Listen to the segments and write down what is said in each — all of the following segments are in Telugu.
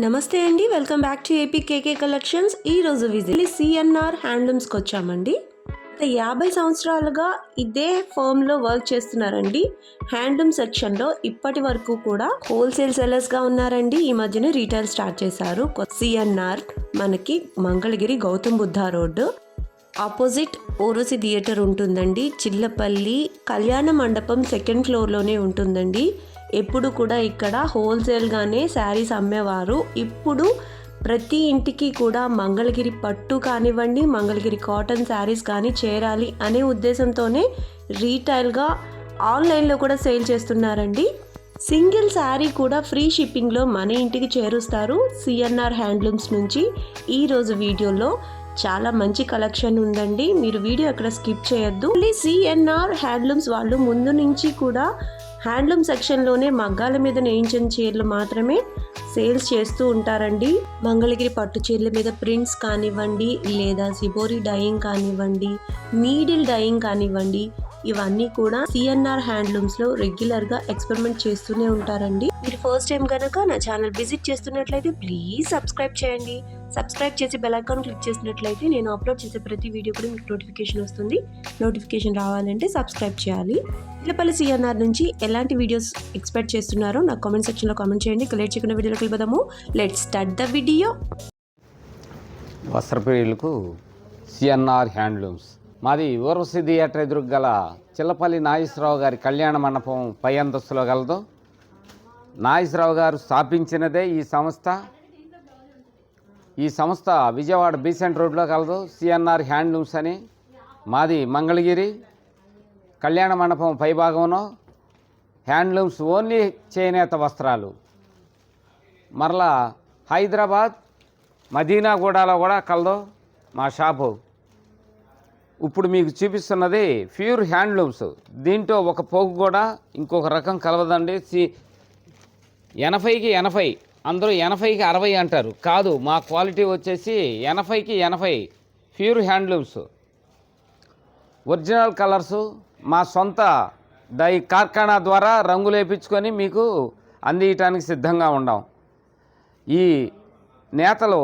నమస్తే అండి, welcome back to AP KK collections. ఈరోజు విజిట్ సిఎన్ఆర్ హ్యాండ్లూమ్స్కి వచ్చామండి. 50 సంవత్సరాలుగా ఇదే ఫర్మ్లో వర్క్ చేస్తున్నారండి. హ్యాండ్లూమ్ సెక్షన్లో ఇప్పటి వరకు కూడా హోల్సేల్ సెల్లర్స్గా ఉన్నారండి. ఈ మధ్యన రీటైల్ స్టార్ట్ చేశారు. సిఎన్ఆర్ మనకి Mangalagiri Gautam Buddha road opposite Urvashi theatre ఉంటుందండి. చిల్లపల్లి కళ్యాణ మండపం సెకండ్ ఫ్లోర్లోనే ఉంటుందండి. ఎప్పుడు కూడా ఇక్కడ హోల్సేల్గానే శారీస్ అమ్మేవారు. ఇప్పుడు ప్రతి ఇంటికి కూడా మంగళగిరి పట్టు కానివ్వండి, మంగళగిరి కాటన్ శారీస్ కానీ చేరాలి అనే ఉద్దేశంతోనే రీటైల్గా ఆన్లైన్లో కూడా సేల్ చేస్తున్నారండి. సింగిల్ శారీ కూడా ఫ్రీ షిప్పింగ్లో మన ఇంటికి చేరుస్తారు సిఎన్ఆర్ హ్యాండ్లూమ్స్ నుంచి. ఈరోజు వీడియోలో చాలా మంచి కలెక్షన్ ఉందండి. మీరు వీడియో ఎక్కడ స్కిప్ చేయొద్దు. సిఎన్ఆర్ హ్యాండ్లూమ్స్ వాళ్ళు ముందు నుంచి కూడా హ్యాండ్లూమ్ సెక్షన్లోనే మగ్గాల మీద నేయించిన చీరలు మాత్రమే సేల్స్ చేస్తూ ఉంటారండి. మంగళగిరి పట్టు చీరల మీద ప్రింట్స్ కానివ్వండి, లేదా సిబోరి డయింగ్ కానివ్వండి, నీడిల్ డయింగ్ కానివ్వండి, ఇవన్నీ కూడా సిఎన్ఆర్ హ్యాండ్లూమ్స్లో రెగ్యులర్గా ఎక్స్పెరిమెంట్ చేస్తూనే ఉంటారండి. మీరు ఫస్ట్ టైం కనుక నా ఛానల్ విజిట్ చేస్తున్నట్లయితే ప్లీజ్ సబ్స్క్రైబ్ చేయండి. సబ్స్క్రైబ్ చేసి బెల్ ఐకాన్ క్లిక్ చేసినట్లయితే నేను అప్లోడ్ చేసే ప్రతి వీడియో కూడా మీకు నోటిఫికేషన్ వస్తుంది. నోటిఫికేషన్ రావాలంటే సబ్స్క్రైబ్ చేయాలి. చిల్లపల్లి సిఎన్ఆర్ నుంచి ఎలాంటి వీడియోస్ ఎక్స్పెక్ట్ చేస్తున్నారో నాకు కామెంట్ సెక్షన్లో కామెంట్ చేయండి. లేట్ చేయకుండా వీడియోలోకి వెళ్ళిపోదాము. Let's start the video. వస్త్రప్రియులకు సిఎన్ఆర్ హ్యాండ్లూమ్స్ మాది ఓర్వశి థియేటర్ ఎదురుకు గల చిల్లపల్లి నాగేశ్వరరావు గారి కళ్యాణ మండపం పై అంతస్తులో గలదు. నాగేశ్వరరావు గారు స్థాపించినదే ఈ సంస్థ. ఈ సంస్థ విజయవాడ బీసెంట్ రోడ్లో కలదు. సిఎన్ఆర్ హ్యాండ్లూమ్స్ అని. మాది మంగళగిరి కళ్యాణ మండపం పై భాగంలో హ్యాండ్లూమ్స్ ఓన్లీ చేనేత వస్త్రాలు. మరలా హైదరాబాద్ మదీనాగూడలో కూడా కలదు మా షాపు. ఇప్పుడు మీకు చూపిస్తున్నది ప్యూర్ హ్యాండ్లూమ్స్. దీంట్లో ఒక పోగు కూడా ఇంకొక రకం కలవదండి. 80కి 80, అందరూ 80కి 60 అంటారు. కాదు, మా క్వాలిటీ వచ్చేసి 80కి 80 ప్యూర్ హ్యాండ్లూమ్స్. ఒరిజినల్ కలర్సు మా సొంత కార్ఖానా ద్వారా రంగులు వేయించుకొని మీకు అందించడానికి సిద్ధంగా ఉన్నాం. ఈ నేతలు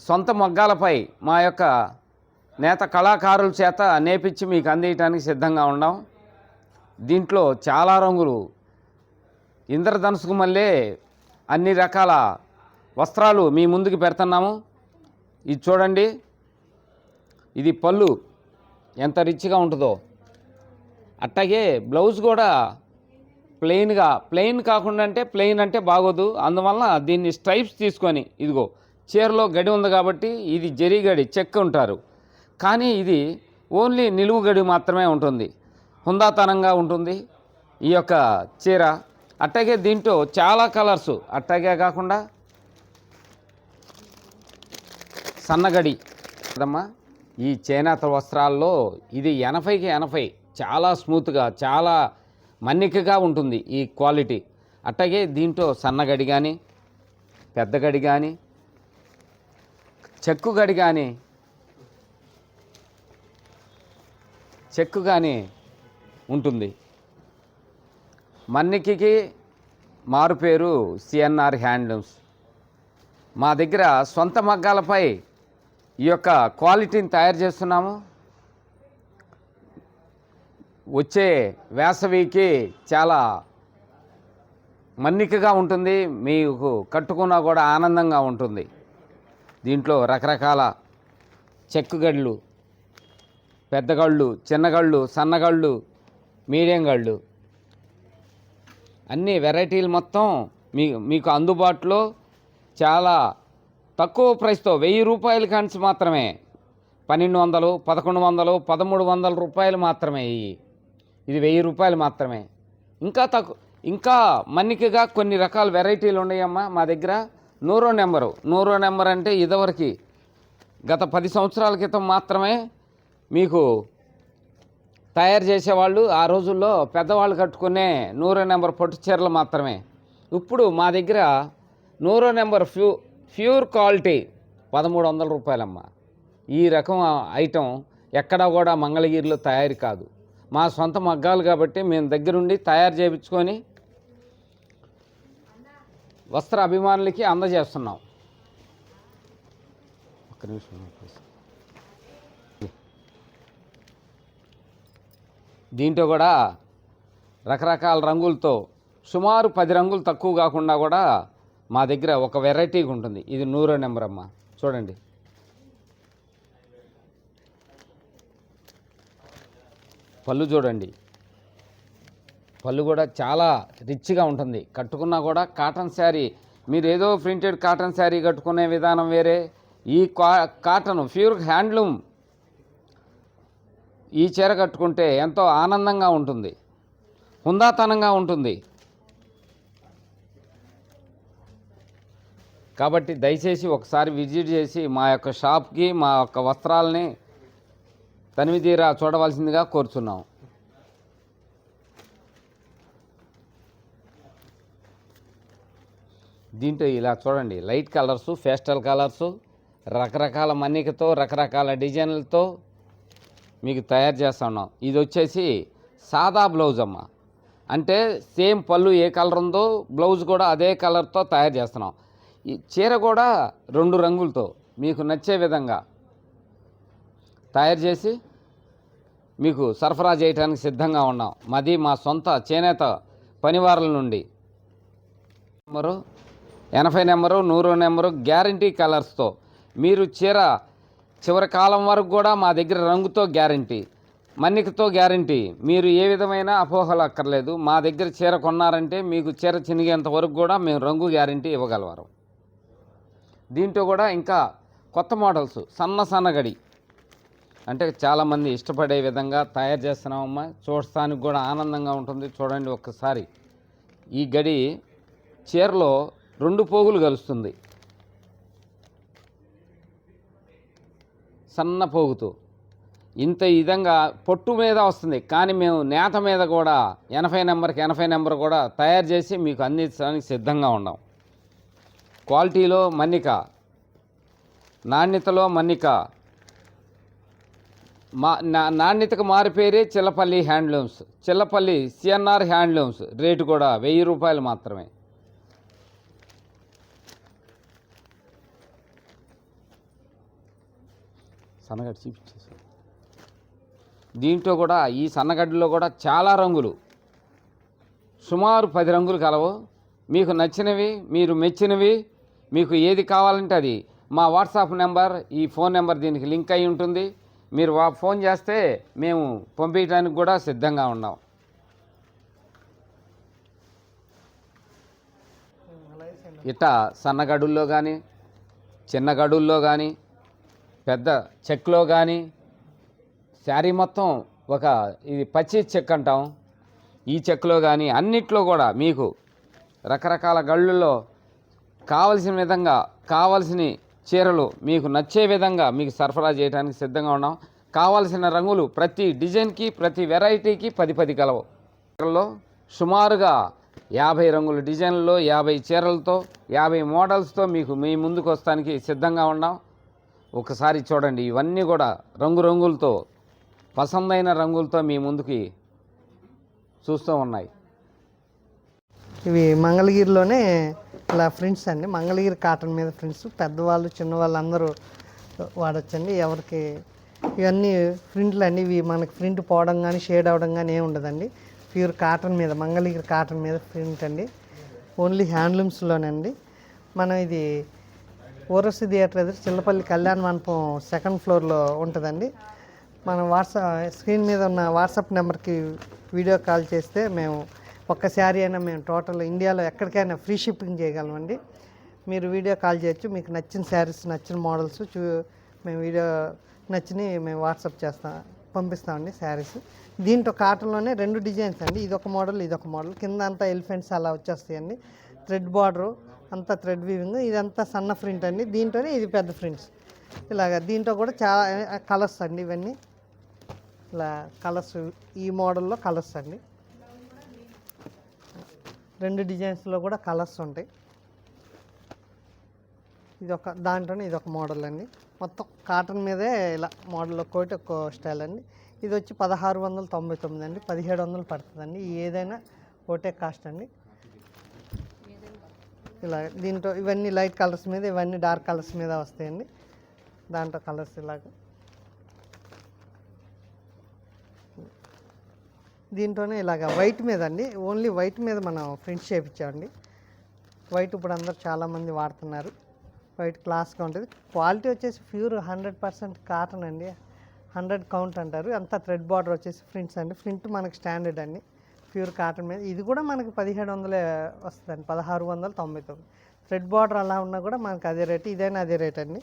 సొంత మగ్గాలపై మా యొక్క నేత కళాకారుల చేత నేపించి మీకు అందించడానికి సిద్ధంగా ఉన్నాం. దీంట్లో చాలా రంగులు, ఇంద్రధనుసుకు మళ్ళీ అన్ని రకాల వస్త్రాలు మీ ముందుకు పెడుతున్నాము. ఇది చూడండి, ఇది పళ్ళు ఎంత రిచ్గా ఉంటుందో. అట్లాగే బ్లౌజ్ కూడా ప్లెయిన్ కాకుండా ప్లెయిన్ అంటే బాగోదు. అందువల్ల దీన్ని స్ట్రైప్స్ తీసుకొని, ఇదిగో చీరలో గడి ఉంది కాబట్టి ఇది జరీ గడి చెక్ ఉంటారు, కానీ ఇది ఓన్లీ నిలువు గడి మాత్రమే ఉంటుంది. హుందాతనంగా ఉంటుంది ఈ యొక్క చీర. అట్లాగే దీంట్లో చాలా కలర్సు. అట్లాగే కాకుండా సన్నగడి కదమ్మా. ఈ చేనేత వస్త్రాల్లో ఇది 80కి 80 చాలా స్మూత్గా, చాలా మన్నికగా ఉంటుంది ఈ క్వాలిటీ. అట్లాగే దీంట్లో సన్నగడి కానీ, పెద్ద గడి కానీ, చెక్కు కానీ ఉంటుంది. మన్నికకి మారుపేరు సిఎన్ఆర్ హ్యాండ్లూమ్స్. మా దగ్గర సొంత మగ్గాలపై ఈ యొక్క క్వాలిటీని తయారు చేస్తున్నాము. వచ్చే వేసవికి చాలా మన్నికగా ఉంటుంది, మీకు కట్టుకున్నా కూడా ఆనందంగా ఉంటుంది. దీంట్లో రకరకాల చెక్కుగళ్ళు, పెద్దగళ్ళు, చిన్నగళ్ళు, సన్నగళ్ళు, మీడియం గళ్ళు, అన్ని వెరైటీలు మొత్తం మీకు అందుబాటులో చాలా తక్కువ ప్రైస్తో 1000 రూపాయల కాంచి మాత్రమే. 1200, 1100, 1300 రూపాయలు మాత్రమే. ఇది 1000 రూపాయలు మాత్రమే. ఇంకా మన్నికగా కొన్ని రకాల వెరైటీలు ఉన్నాయమ్మా మా దగ్గర. నూరో నెంబర్ అంటే ఇదివరకు గత 10 సంవత్సరాల క్రితం మాత్రమే మీకు తయారు చేసేవాళ్ళు. ఆ రోజుల్లో పెద్దవాళ్ళు కట్టుకునే 100 నెంబర్ పట్టు చీరలు మాత్రమే. ఇప్పుడు మా దగ్గర 100 నెంబర్ ప్యూర్ క్వాలిటీ 1300 రూపాయలమ్మా. ఈ రకం ఐటెం ఎక్కడా కూడా మంగళగిరిలో తయారు కాదు. మా సొంత మగ్గాలు కాబట్టి మేము దగ్గరుండి తయారు చేయించుకొని వస్త్ర అభిమానులకి అందజేస్తున్నాం. ఒక్క నిమిషం. దీంట్లో కూడా రకరకాల రంగులతో సుమారు 10 రంగులు తక్కువ కాకుండా కూడా మా దగ్గర ఒక వెరైటీగా ఉంటుంది. ఇది 100 నెంబర్ అమ్మ. చూడండి, పళ్ళు చూడండి, పళ్ళు కూడా చాలా రిచ్గా ఉంటుంది. కట్టుకున్నా కూడా కాటన్ శారీ, మీరు ఏదో ప్రింటెడ్ కాటన్ శారీ కట్టుకునే విధానం వేరే. ఈ కాటన్ ప్యూర్ హ్యాండ్లూమ్ ఈ చీర కట్టుకుంటే ఎంతో ఆనందంగా ఉంటుంది, హుందాతనంగా ఉంటుంది. కాబట్టి దయచేసి ఒకసారి విజిట్ చేసి మా యొక్క షాప్కి మా యొక్క వస్త్రాలని తనివితీరా చూడవలసిందిగా కోరుచున్నాం. దీంట్లో ఇలా చూడండి, లైట్ కలర్సు, పేస్టల్ కలర్సు, రకరకాల మన్నికతో రకరకాల డిజైన్లతో మీకు తయారు చేస్తున్నాం. ఇది వచ్చేసి సాదా బ్లౌజ్ అమ్మ. అంటే సేమ్ పళ్ళు ఏ కలర్ ఉందో బ్లౌజ్ కూడా అదే కలర్తో తయారు చేస్తున్నాం. ఈ చీర కూడా 2 రంగులతో మీకు నచ్చే విధంగా తయారు చేసి మీకు సరఫరా చేయడానికి సిద్ధంగా ఉన్నాం. మాది మా సొంత చేనేత పనివారుల నుండి. నెంబరు 80 నెంబరు, 100 నెంబరు గ్యారంటీ కలర్స్తో మీరు చీర చివరి కాలం వరకు కూడా మా దగ్గర రంగుతో గ్యారంటీ, మన్నికతో గ్యారంటీ. మీరు ఏ విధమైన అపోహలు అక్కర్లేదు. మా దగ్గర చీర కొన్నారంటే మీకు చీర చినిగేంత వరకు కూడా మేము రంగు గ్యారంటీ ఇవ్వగలవారు. దీంట్లో కూడా ఇంకా కొత్త మోడల్స్ సన్నగడి అంటే చాలామంది ఇష్టపడే విధంగా తయారు చేస్తున్నామమ్మా. చూడటానికి కూడా ఆనందంగా ఉంటుంది. చూడండి ఒక్కసారి, ఈ గడి చీరలో 2 పోగులు కలుస్తుంది, సన్న పోగుతో. ఇంత విధంగా పొట్టు మీద వస్తుంది, కానీ మేము నేత మీద కూడా 80 నెంబర్కి 80 నెంబర్ కూడా తయారు చేసి మీకు అందించడానికి సిద్ధంగా ఉన్నాం. క్వాలిటీలో మన్నిక, నాణ్యతలో మన్నిక. నాణ్యతకు మారిపేరే Chillapalli handlooms. Chillapalli CNR handlooms. Rate కూడా 1000 రూపాయలు మాత్రమే. సన్నగడ్డ చూపించేసి, దీంట్లో కూడా ఈ సన్నగడ్డలో కూడా చాలా రంగులు, సుమారు 10 రంగులు కలవు. మీకు నచ్చినవి, మీరు మెచ్చినవి, మీకు ఏది కావాలంటే అది మా వాట్సాప్ నెంబర్, ఈ ఫోన్ నెంబర్ దీనికి లింక్ అయి ఉంటుంది. మీరు ఫోన్ చేస్తే మేము పంపించడానికి కూడా సిద్ధంగా ఉన్నాం. ఇట్టా సన్నగడుల్లో కానీ, చిన్న గడుల్లో కానీ, పెద్ద చెక్లో కానీ, శారీ మొత్తం ఇది పచ్చి చెక్ అంటాం, ఈ చెక్లో కానీ అన్నిట్లో కూడా మీకు రకరకాల గళ్ళుల్లో కావలసిన విధంగా కావలసిన చీరలు మీకు నచ్చే విధంగా మీకు సరఫరా చేయడానికి సిద్ధంగా ఉన్నాం. కావలసిన రంగులు ప్రతి డిజైన్కి, ప్రతి వెరైటీకి 10 కలవు. చీరల్లో సుమారుగా 50 రంగుల డిజైన్లలో 50 చీరలతో 50 మోడల్స్తో మీకు మీ ముందుకు వస్తానికి సిద్ధంగా ఉన్నాం. ఒకసారి చూడండి, ఇవన్నీ కూడా రంగులతో, పసందైన రంగులతో మీ ముందుకి చూస్తూ ఉన్నాయి. ఇవి మంగళగిరిలోనే ఇలా ప్రింట్స్ అండి. మంగళగిరి కాటన్ మీద ప్రింట్స్ పెద్దవాళ్ళు చిన్నవాళ్ళు అందరూ వాడచ్చండి. ఎవరికి ఇవన్నీ ప్రింట్లు అండి. ఇవి మనకి ప్రింట్ పోవడం కానీ షేడ్ అవ్వడం కానీ ఏమి ఉండదండి. ప్యూర్ కాటన్ మీద, మంగళగిరి కాటన్ మీద ప్రింట్ అండి. ఓన్లీ హ్యాండ్లూమ్స్లోనండి. మనం ఇది ఓరసి థియేటర్ ఎదురు చిల్లపల్లి కళ్యాణ మండపం 2nd ఫ్లోర్లో ఉంటుందండి. మన స్క్రీన్ మీద ఉన్న వాట్సాప్ నెంబర్కి వీడియో కాల్ చేస్తే మేము ఒక్క శారీ అయినా మేము టోటల్ ఇండియాలో ఎక్కడికైనా ఫ్రీ షిప్పింగ్ చేయగలమండి. మీరు వీడియో కాల్ చేయొచ్చు. మీకు నచ్చిన శారీస్, నచ్చిన మోడల్స్ మేము వీడియో నచ్చినవి మేము వాట్సాప్ పంపిస్తామండి శారీస్. దీంట్లో కాటన్లోనే 2 డిజైన్స్ అండి. ఇదొక మోడల్, ఇదొక మోడల్. కింద అంతా ఎలిఫెంట్స్ అలా వచ్చేస్తాయండి. థ్రెడ్ బార్డరు అంతా థ్రెడ్ వీవింగ్. ఇదంతా సన్న ప్రింట్ అండి. దీంట్లోనే ఇది పెద్ద ప్రింట్స్. ఇలాగ దీంట్లో కూడా చాలా కలర్స్ అండి. ఇవన్నీ ఇలా కలర్స్, ఈ మోడల్లో కలర్స్ అండి. 2 డిజైన్స్లో కూడా కలర్స్ ఉంటాయి. దాంట్లోనే ఇదొక మోడల్ అండి. మొత్తం కాటన్ మీదే ఇలా మోడల్ ఒక్కోటి ఒక్కో స్టైల్ అండి. ఇది వచ్చి 1699 అండి. 1700 పడుతుందండి. ఏదైనా ఒకటే కాస్ట్ అండి. ఇలా దీంట్లో ఇవన్నీ లైట్ కలర్స్ మీద, ఇవన్నీ డార్క్ కలర్స్ మీద వస్తాయండి. దాంట్లో కలర్స్ ఇలాగ. దీంట్లోనే ఇలాగ వైట్ మీద అండి, ఓన్లీ వైట్ మీద మనం ప్రింట్స్ చేయించామండి. వైట్ ఇప్పుడు అందరూ చాలామంది వాడుతున్నారు. వైట్ క్లాస్గా ఉంటుంది. క్వాలిటీ వచ్చేసి ప్యూర్ 100% కాటన్ అండి. 100 కౌంట్ అంటారు. అంతా థ్రెడ్ బార్డర్ వచ్చేసి ప్రింట్స్ అండి. ప్రింట్ మనకి స్టాండర్డ్ అండి, ప్యూర్ కాటన్ మీద. ఇది కూడా మనకి 1700 వస్తుందండి, 1699. థ్రెడ్ బార్డర్ అలా ఉన్నా కూడా మనకి అదే రేట్, ఇదైనా అదే రేట్ అండి.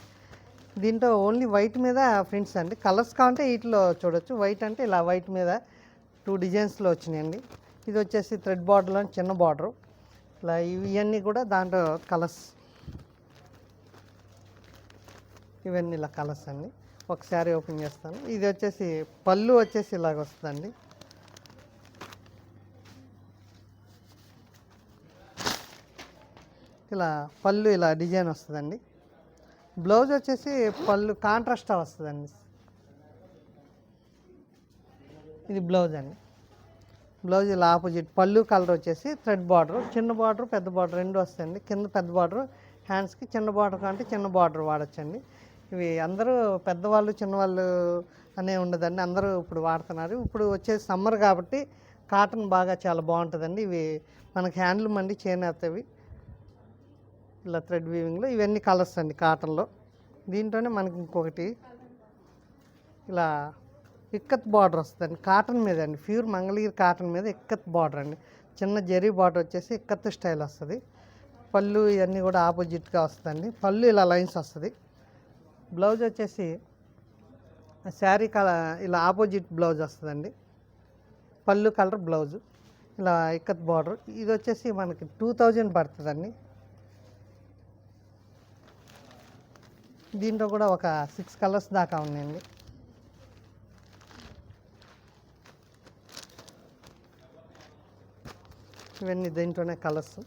దీంట్లో ఓన్లీ వైట్ మీద ప్రింట్స్ అండి. కలర్స్ కావాలంటే వీటిలో చూడొచ్చు. వైట్ అంటే ఇలా వైట్ మీద 2 డిజైన్స్లో వచ్చినాయండి. ఇది వచ్చేసి థ్రెడ్ బార్డర్లో చిన్న బార్డరు. ఇలా ఇవన్నీ కూడా దాంట్లో కలర్స్, ఇవన్నీ ఇలా కలర్స్ అండి. ఒకసారి ఓపెన్ చేస్తాను. ఇది వచ్చేసి పళ్ళు వచ్చేసి ఇలాగ వస్తుందండి. ఇలా పళ్ళు ఇలా డిజైన్ వస్తుందండి. బ్లౌజ్ వచ్చేసి పళ్ళు కాంట్రాస్ట్ వస్తుందండి. ఇది బ్లౌజ్ అండి. బ్లౌజ్ ఇలా ఆపోజిట్. పళ్ళు కలర్ వచ్చేసి థ్రెడ్ బార్డర్, చిన్న బార్డర్ పెద్ద బార్డర్ రెండు వస్తాయండి. కింద పెద్ద బార్డర్, హ్యాండ్స్కి చిన్న బార్డర్ కంటే చిన్న బార్డర్ వాడచ్చండి. ఇవి అందరూ పెద్దవాళ్ళు చిన్నవాళ్ళు అనే ఉండదండి, అందరూ ఇప్పుడు వాడుతున్నారు. ఇప్పుడు వచ్చేసి సమ్మర్ కాబట్టి కాటన్ బాగా చాలా బాగుంటుందండి. ఇవి మనకి హ్యాండ్లూమ్ అండి, చేనేతవి. ఇలా థ్రెడ్ వీవింగ్లో ఇవన్నీ కలర్స్ అండి కాటన్లో. దీంట్లోనే మనకి ఇంకొకటి ఇలా ఇక్కత్ బార్డర్ వస్తుందండి, కాటన్ మీద అండి. ప్యూర్ మంగళగిరి కాటన్ మీద ఇక్కత్ బార్డర్ అండి. చిన్న జరీ బార్డర్ వచ్చేసి ఇక్కత్ స్టైల్ వస్తుంది. పళ్ళు ఇవన్నీ కూడా ఆపోజిట్గా వస్తుందండి. పళ్ళు ఇలా లైన్స్ వస్తుంది. బ్లౌజ్ వచ్చేసి శారీ కలర్ ఇలా ఆపోజిట్ బ్లౌజ్ వస్తుందండి. పళ్ళు కలర్ బ్లౌజు ఇలా ఇక్కత్ బార్డర్. ఇది వచ్చేసి మనకి 2000 పడుతుందండి. దీంట్లో కూడా ఒక 6 కలర్స్ దాకా ఉన్నాయండి. ఇవన్నీ దీంట్లోనే కలర్స్.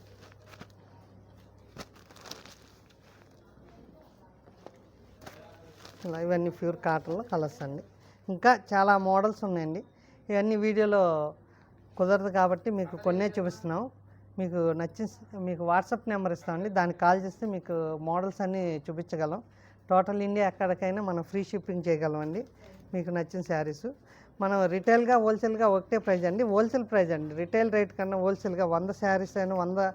ఇలా ఇవన్నీ ప్యూర్ కాటన్లో కలర్స్ అండి. ఇంకా చాలా మోడల్స్ ఉన్నాయండి. ఇవన్నీ వీడియోలో కుదరదు కాబట్టి మీకు కొన్నే చూపిస్తున్నాం. మీకు మీకు వాట్సాప్ నెంబర్ ఇస్తామండి, దానికి కాల్ చేస్తే మీకు మోడల్స్ అన్నీ చూపించగలం. టోటల్ ఇండియా ఎక్కడికైనా మనం ఫ్రీ షిప్పింగ్ చేయగలమండి. మీకు నచ్చిన శారీస్ మనం రిటైల్గా హోల్సేల్గా ఒకటే ప్రైజ్ అండి, హోల్సేల్ ప్రైజ్ అండి. రిటైల్ రేట్ కన్నా హోల్సేల్గా 100 శారీస్ అయినా 100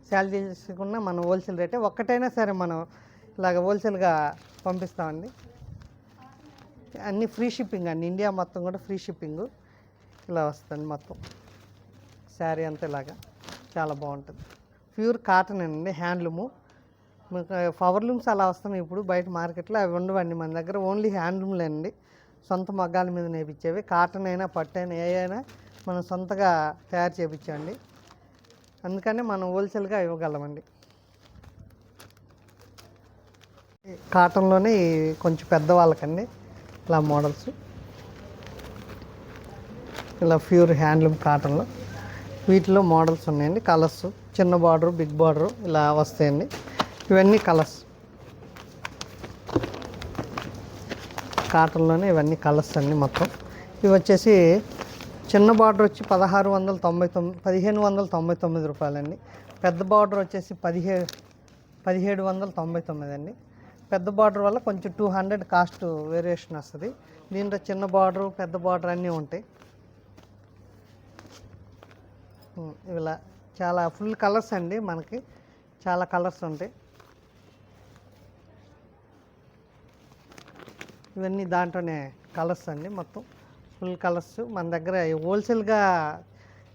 శాలరీస్ కన్నా మనం హోల్సేల్ రేటే. ఒక్కటైనా సరే మనం ఇలాగ హోల్సేల్గా పంపిస్తామండి. అన్నీ ఫ్రీ షిప్పింగ్ అండి, ఇండియా మొత్తం కూడా ఫ్రీ షిప్పింగ్. ఇలా వస్తుంది మొత్తం శారీ అంతా ఇలాగా చాలా బాగుంటుంది. ప్యూర్ కాటన్ అండి, హ్యాండ్లూము. మీకు పవర్లూమ్స్ అలా వస్తున్నాయి ఇప్పుడు బయట మార్కెట్లో, అవి ఉండవండి మన దగ్గర. ఓన్లీ హ్యాండ్లూమ్లే అండి, సొంత మగ్గాల మీద నేర్పించేవి. కాటన్ అయినా పట్టు అయినా ఏ అయినా మనం సొంతగా తయారు చేయించండి. అందుకని మనం హోల్సేల్గా ఇవ్వగలమండి. కాటన్లోనే కొంచెం పెద్దవాళ్ళకండి ఇలా మోడల్స్. ఇలా ప్యూర్ హ్యాండ్లూమ్ కాటన్లో వీటిలో మోడల్స్ ఉన్నాయండి. కలర్స్ చిన్న బార్డరు బిగ్ బార్డరు ఇలా వస్తాయండి. ఇవన్నీ కలర్స్ కాటన్లోనే, ఇవన్నీ కలర్స్ అండి మొత్తం. ఇవి వచ్చేసి చిన్న బార్డర్ వచ్చి 1599 రూపాయలండి. పెద్ద బార్డర్ వచ్చేసి 1799 అండి. పెద్ద బార్డర్ వల్ల కొంచెం 200 కాస్ట్ వేరియేషన్ వస్తుంది. దీంట్లో చిన్న బార్డరు పెద్ద బార్డర్ అన్నీ ఉంటాయి. ఇలా చాలా ఫుల్ కలర్స్ అండి, మనకి చాలా కలర్స్ ఉంటాయి. ఇవన్నీ దాంట్లోనే కలర్స్ అండి, మొత్తం ఫుల్ కలర్స్. మన దగ్గర హోల్సేల్గా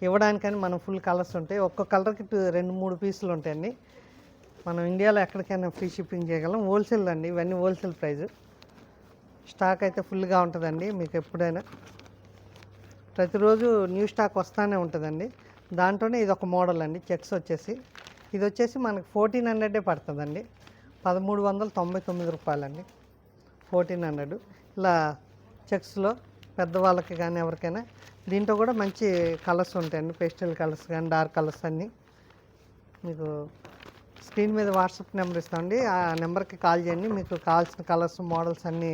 ఇవ్వడానికని మనం ఫుల్ కలర్స్ ఉంటాయి. ఒక్కొక్క కలర్కి 2-3 పీసులు ఉంటాయండి. మనం ఇండియాలో ఎక్కడికైనా ఫ్రీ షిప్పింగ్ చేయగలం. హోల్సేల్ అండి, ఇవన్నీ హోల్సేల్ ప్రైస్. స్టాక్ అయితే ఫుల్గా ఉంటుందండి మీకు ఎప్పుడైనా. ప్రతిరోజు న్యూ స్టాక్ వస్తూనే ఉంటుందండి. దాంట్లోనే ఇది ఒక మోడల్ అండి, చెక్స్ వచ్చేసి. ఇది వచ్చేసి మనకి 1400 పడుతుందండి, 1399 రూపాయలండి. 1400 ఇలా చెక్స్లో పెద్దవాళ్ళకి కానీ ఎవరికైనా. దీంట్లో కూడా మంచి కలర్స్ ఉంటాయండి, పేస్టల్ కలర్స్ కానీ డార్క్ కలర్స్ అన్నీ. మీకు స్క్రీన్ మీద వాట్సాప్ నెంబర్ ఇస్తామండి, ఆ నెంబర్కి కాల్ చేయండి. మీకు కావాల్సిన కలర్స్ మోడల్స్ అన్నీ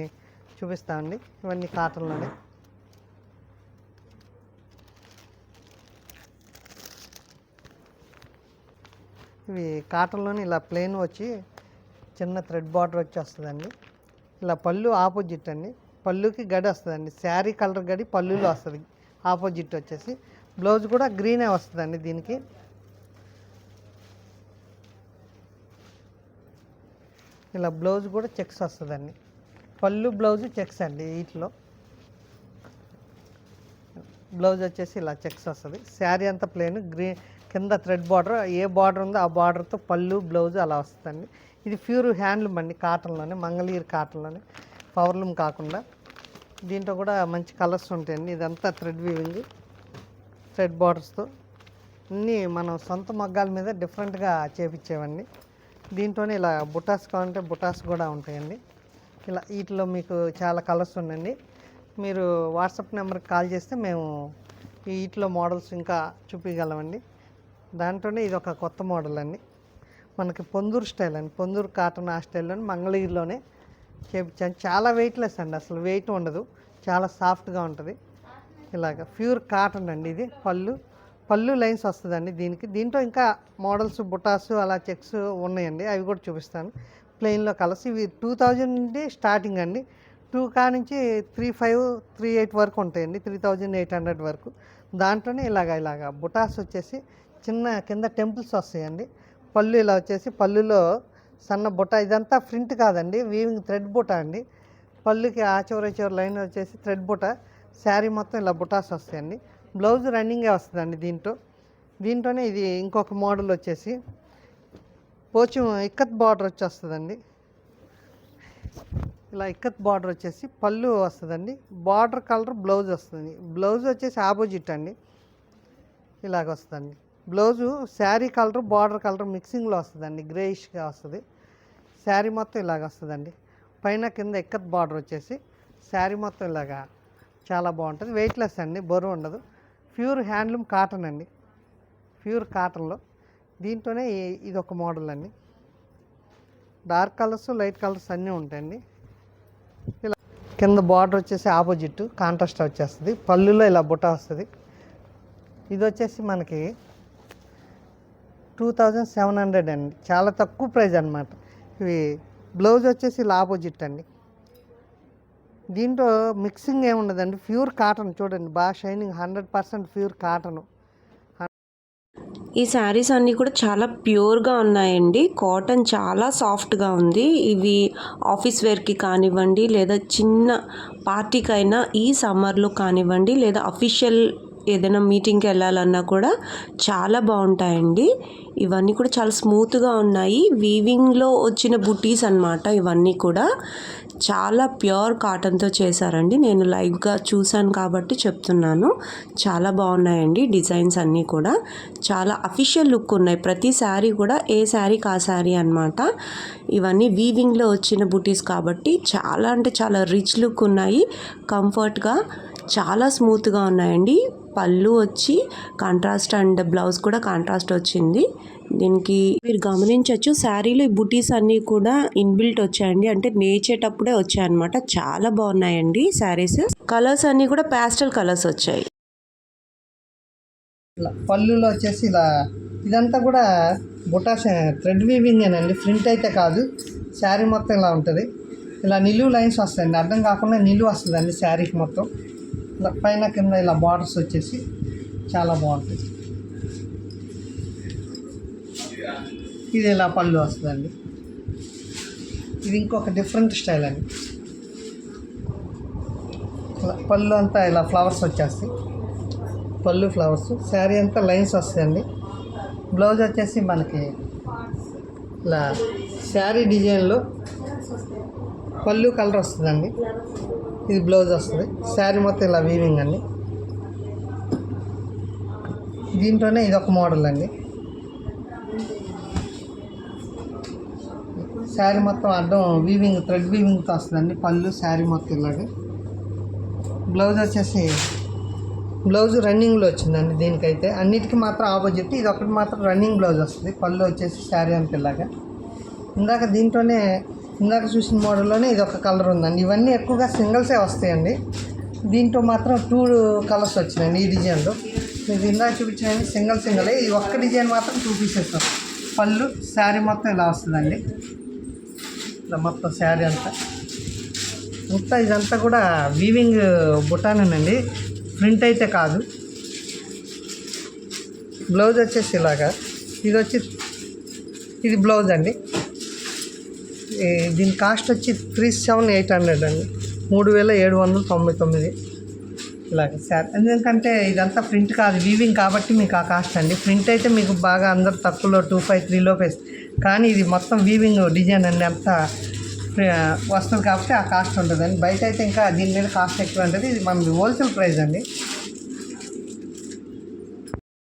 చూపిస్తామండి. ఇవన్నీ కాటన్లోనే. ఇవి కాటన్లోనే ఇలా ప్లెయిన్ వచ్చి చిన్న థ్రెడ్ బార్డర్ వచ్చి వస్తుందండి. ఇలా పళ్ళు ఆపోజిట్ అండి, పళ్ళుకి గడి వస్తుందండి, శారీ కలర్ గడి పళ్ళులో వస్తుంది ఆపోజిట్ వచ్చేసి. బ్లౌజ్ కూడా గ్రీనే వస్తుందండి దీనికి. ఇలా బ్లౌజ్ కూడా చెక్స్ వస్తుందండి, పళ్ళు బ్లౌజ్ చెక్స్ అండి. వీటిలో బ్లౌజ్ వచ్చేసి ఇలా చెక్స్ వస్తుంది. శారీ అంతా ప్లెయిన్, గ్రీన్ కింద థ్రెడ్ బార్డర్, ఏ బార్డర్ ఉందో ఆ బార్డర్తో పళ్ళు బ్లౌజ్ అలా వస్తుందండి. ఇది ప్యూర్ హ్యాండ్లూమ్ అండి, కాటన్లోనే, మంగళగిరి కాటన్లోనే, పవర్లూమ్ కాకుండా. దీంట్లో కూడా మంచి కలర్స్ ఉంటాయండి. ఇదంతా థ్రెడ్ వీవింగ్, థ్రెడ్ బార్డర్స్తో అన్నీ మనం సొంత మగ్గాల మీద డిఫరెంట్గా చేపించేవండి. దీంట్లోనే ఇలా బుటాస్ కావాలంటే బుటాస్ కూడా ఉంటాయండి. ఇలా వీటిలో మీకు చాలా కలర్స్ ఉన్నాయండి. మీరు వాట్సాప్ నెంబర్కి కాల్ చేస్తే మేము వీటిలో మోడల్స్ ఇంకా చూపించగలమండి. దాంట్లోనే ఇది ఒక కొత్త మోడల్ అండి, మనకి పొందూరు స్టైల్ అండి, పొందూరు కాటన్ ఆ స్టైల్లోనే మంగళగిరిలోనే చేపించాను. చాలా వెయిట్లెస్ అండి, అసలు వెయిట్ ఉండదు, చాలా సాఫ్ట్గా ఉంటుంది. ఇలాగ ప్యూర్ కాటన్ అండి. ఇది పళ్ళు లైన్స్ వస్తుందండి దీనికి. దీంట్లో ఇంకా మోడల్స్ బుటాసు అలా చెక్స్ ఉన్నాయండి, అవి కూడా చూపిస్తాను. ప్లెయిన్లో కలర్స్ ఇవి 2000 నుండి స్టార్టింగ్ అండి. 2 నుంచి 35, 38 వరకు ఉంటాయండి, 3800 వరకు. దాంట్లోనే ఇలాగ బుటాస్ వచ్చేసి చిన్న కింద టెంపుల్స్ వస్తాయండి. పళ్ళు ఇలా వచ్చేసి పళ్ళులో సన్న బుట్ట, ఇదంతా ప్రింట్ కాదండి, వీవింగ్ థ్రెడ్ బుట్ట అండి. పళ్ళుకి ఆ చివరి లైన్ వచ్చేసి థ్రెడ్ బుట్ట, శారీ మొత్తం ఇలా బుటాస్ వస్తాయండి. బ్లౌజ్ రన్నింగే వస్తుందండి దీంట్లోనే. ఇది ఇంకొక మోడల్ వచ్చేసి పోచం ఇక్కత్ బార్డర్ వచ్చి వస్తుందండి. ఇలా ఇక్కత్ బార్డర్ వచ్చేసి పళ్ళు వస్తుందండి, బార్డర్ కలర్ బ్లౌజ్ వస్తుంది. బ్లౌజ్ వచ్చేసి ఆపోజిట్ అండి, ఇలాగ వస్తుందండి. Blouse sari colour border colour మిక్సింగ్లో వస్తుందండి, గ్రేయిష్గా వస్తుంది. శారీ మొత్తం ఇలాగ వస్తుందండి. పైన కింద ఇక్కత్ బార్డర్ వచ్చేసి శారీ మొత్తం ఇలాగా చాలా బాగుంటుంది. వెయిట్లెస్ అండి, బరువు ఉండదు. ప్యూర్ హ్యాండ్లూమ్ కాటన్ అండి, ప్యూర్ కాటన్లో. దీంట్లోనే ఇది ఒక మోడల్ అండి. డార్క్ కలర్స్ లైట్ కలర్స్ అన్నీ ఉంటాయండి. ఇలా కింద బార్డర్ వచ్చేసి ఆపోజిట్ కాంట్రాస్ట్ వచ్చేస్తుంది, పళ్ళులో ఇలా బుట్ట వస్తుంది. ఇది వచ్చేసి మనకి 2700 అండి, చాలా తక్కువ ప్రైస్ అనమాట. ఇవి బ్లౌజ్ వచ్చేసి ఇలా ఆపోజిట్ అండి. దీంట్లో మిక్సింగ్ ఏముండదండి, ప్యూర్ కాటన్. చూడండి బాగా షైనింగ్, 100% ప్యూర్ కాటన్. ఈ శారీస్ అన్నీ కూడా చాలా ప్యూర్గా ఉన్నాయండి, కాటన్ చాలా సాఫ్ట్గా ఉంది. ఇవి ఆఫీస్ వేర్కి కానివ్వండి, లేదా చిన్న పార్టీకైనా ఈ సమ్మర్లో కానివ్వండి, లేదా అఫీషియల్ ఏదైనా మీటింగ్కి వెళ్ళాలన్నా కూడా చాలా బాగుంటాయండి. ఇవన్నీ కూడా చాలా స్మూత్గా ఉన్నాయి, వీవింగ్లో వచ్చిన బుటీస్ అన్నమాట. ఇవన్నీ కూడా చాలా ప్యూర్ కాటన్తో చేశారండి. నేను లైవ్గా చూశాను కాబట్టి చెప్తున్నాను. చాలా బాగున్నాయండి డిజైన్స్ అన్నీ కూడా, చాలా అఫీషియల్ లుక్ ఉన్నాయి. ప్రతి శారీ కూడా ఏ శారీకి ఆ శారీ అనమాట. ఇవన్నీ వీవింగ్లో వచ్చిన బుటీస్ కాబట్టి చాలా అంటే చాలా రిచ్ లుక్ ఉన్నాయి, కంఫర్ట్గా చాలా స్మూత్గా ఉన్నాయండి. పళ్ళు వచ్చి కాంట్రాస్ట్ అండ్ బ్లౌజ్ కూడా కాంట్రాస్ట్ వచ్చింది. దీనికి మీరు గమనించవచ్చు, శారీలో ఈ బుటీస్ అన్నీ కూడా ఇన్బిల్ట్ వచ్చాయండి, అంటే నేర్చేటప్పుడే వచ్చాయన్నమాట. చాలా బాగున్నాయండి శారీస్. కలర్స్ అన్నీ కూడా ప్యాస్టల్ కలర్స్ వచ్చాయి. ఇలా పళ్ళులో వచ్చేసి ఇలా ఇదంతా కూడా బుటాస్ థ్రెడ్ వీవింగేనండి, ప్రింట్ అయితే కాదు. శారీ మొత్తం ఇలా ఉంటుంది, ఇలా నిలువు లైన్స్ వస్తాయండి, అర్థం కాకుండా నిలువు వస్తుందండి శారీకి మొత్తం. ఇలా పైన కింద ఇలా బార్డర్స్ వచ్చేసి చాలా బాగుంటుంది. ఇది ఇలా పళ్ళు వస్తుందండి. ఇది ఇంకొక డిఫరెంట్ స్టైల్ అండి. ఇలా పళ్ళు అంతా ఇలా ఫ్లవర్స్ వచ్చేస్తాయి, పళ్ళు ఫ్లవర్స్. శారీ అంతా లైన్స్ వస్తాయండి. బ్లౌజ్ వచ్చేసి మనకి ఇలా శారీ డిజైన్లో పళ్ళు కలర్ వస్తుందండి. ఇది బ్లౌజ్ వస్తుంది. శారీ మొత్తం ఇలా వీవింగ్ అండి. దీంట్లోనే ఇది ఒక మోడల్ అండి. శారీ మొత్తం అడ్డం వీవింగ్ థ్రెడ్ వీవింగ్తో వస్తుందండి. పళ్ళు శారీ మొత్తం ఇలాగే. బ్లౌజ్ వచ్చేసి బ్లౌజ్ రన్నింగ్లో వచ్చిందండి దీనికైతే. అన్నిటికీ మాత్రం ఆపోజిట్, ఇది ఒకటి మాత్రం రన్నింగ్ బ్లౌజ్ వస్తుంది. పళ్ళు వచ్చేసి శారీ అంత ఇలాగా. ఇందాక చూసిన మోడల్లోనే ఇది ఒక కలర్ ఉందండి. ఇవన్నీ ఎక్కువగా సింగిల్సే వస్తాయండి. దీంట్లో మాత్రం 2 కలర్స్ వచ్చినాయండి ఈ డిజైన్లో. ఇది ఇందాక చూపించినవి సింగిల్. ఈ ఒక్క డిజైన్ మాత్రం 2 పీసెస్ పళ్ళు శారీ మొత్తం ఇలా వస్తుందండి. ఇలా మొత్తం శారీ అంతా ఇదంతా కూడా వీవింగ్ బుటానేనండి, ప్రింట్ అయితే కాదు. బ్లౌజ్ వచ్చేసి ఇలాగా, ఇది బ్లౌజ్ అండి. దీని కాస్ట్ వచ్చి 37,800 అండి, 3,799 ఇలాగ సార్. ఎందుకంటే ఇదంతా ప్రింట్ కాదు, వీవింగ్ కాబట్టి మీకు ఆ కాస్ట్ అండి. ప్రింట్ అయితే మీకు బాగా అందరు తక్కువలో 253 కానీ ఇది మొత్తం వీవింగ్ డిజైన్ అండి, అంతా వస్తుంది కాబట్టి ఆ కాస్ట్ ఉంటుందండి. బయట అయితే ఇంకా దీని మీద కాస్ట్ ఎక్కువ ఉంటుంది. ఇది మనది హోల్సేల్ ప్రైస్ అండి.